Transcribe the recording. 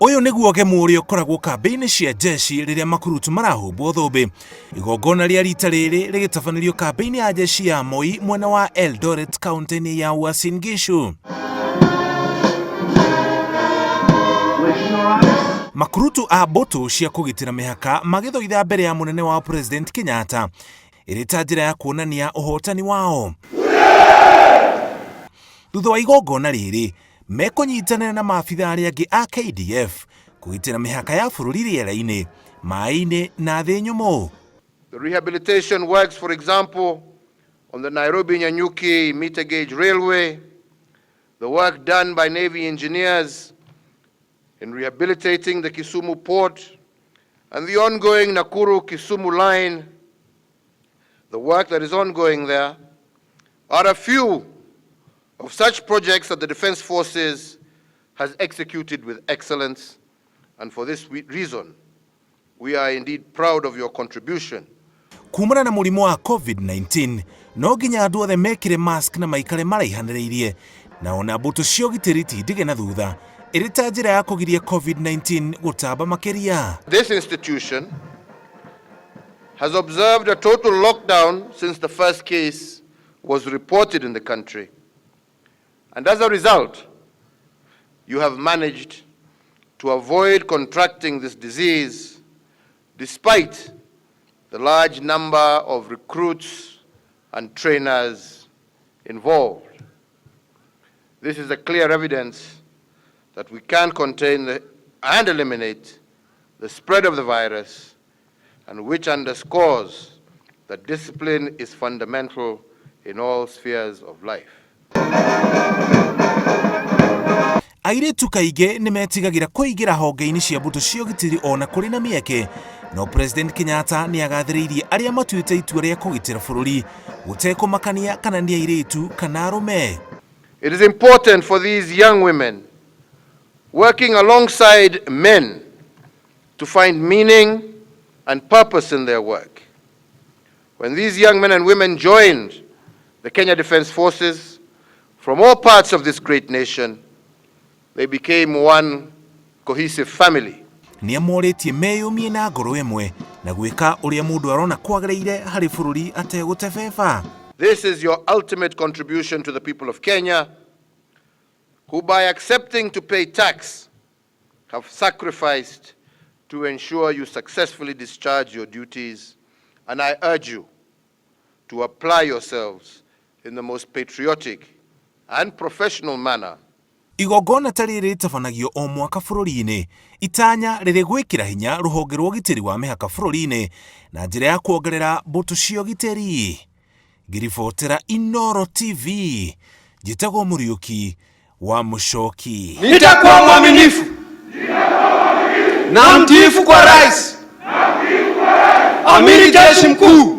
Oyo niguo gemuri okoragwo kambeini cia jeshi riria makurutu marahumbwo thumbi. Igongona ria rita riri rigitabanĩrio kambeini ya jeshi ya Moi mwena wa Eldoret kaunti-inĩ ya Uasin Gishu. Makurutu a mbutu cia kugitira mihaka magithoitha mbere ya munene wa President Kenyatta iri ta njira ya kuonania uhotani wao. Thutha wa igongona riri mekunyitanira na maabitha aria angi a KDF kugitira mihaka ya bururi riera-ini, mai-ini na thi nyumu. The rehabilitation works, for example, on the Nairobi-Nyanyuki meter gauge railway, the work done by Navy engineers in rehabilitating the Kisumu port, and the ongoing Nakuru-Kisumu line, the work that is ongoing there, are a few of such projects that the Defence Forces has executed with excellence, and for this reason, we are indeed proud of your contribution. Kumana na murimu wa COVID-19, no nginya andu othe mekire mask na maikare maraihanĩrĩirie, na ona mbutu cia ũgitĩri tindige na thutha ĩrĩ ta njĩra ya kũgiria COVID-19 gũtamba makĩria. This institution has observed a total lockdown since the first case was reported in the country. And as a result, you have managed to avoid contracting this disease despite the large number of recruits and trainers involved. This is a clear evidence that we can contain and eliminate the spread of the virus, and which underscores that discipline is fundamental in all spheres of life. Airitu kaingĩ nimetigagira kuingira honge-ini cia mbutu cia ũgitĩri ona kũrĩ na mĩeke, no President Kenyatta niagathiriirie aria matuĩte itua rĩa kũgitĩra bũrũri gũtekũmakania kana nĩ airitu kana arũme. It is important for these young women working alongside men to find meaning and purpose in their work. When these young men and women joined the Kenya Defence Forces from all parts of this great nation, they became one cohesive family. Niamoritie meyumie na ngoro imwe na gwika uria mundu arona kwagĩrĩire hari bũrũri ategũtebeba. This is your ultimate contribution to the people of Kenya, who by accepting to pay tax have sacrificed to ensure you successfully discharge your duties, and I urge you to apply yourselves in the most patriotic and professional manner. Igongona ta rĩrĩ rĩtabanagio o mwaka bũrũri-inĩ, itanya rĩrĩ gwĩkĩra hinya rũhonge rwa ũgitĩri wa mĩhaka bũrũri-inĩ na njĩra ya kuongerera mbũtũ cia ũgitĩri. Ngiribotera Inooro TV, njĩtagwo Mũriũki wa Mũchoki. Nitakuwa mwaminifu na mtiifu kwa rais, amiri jeshi mkuu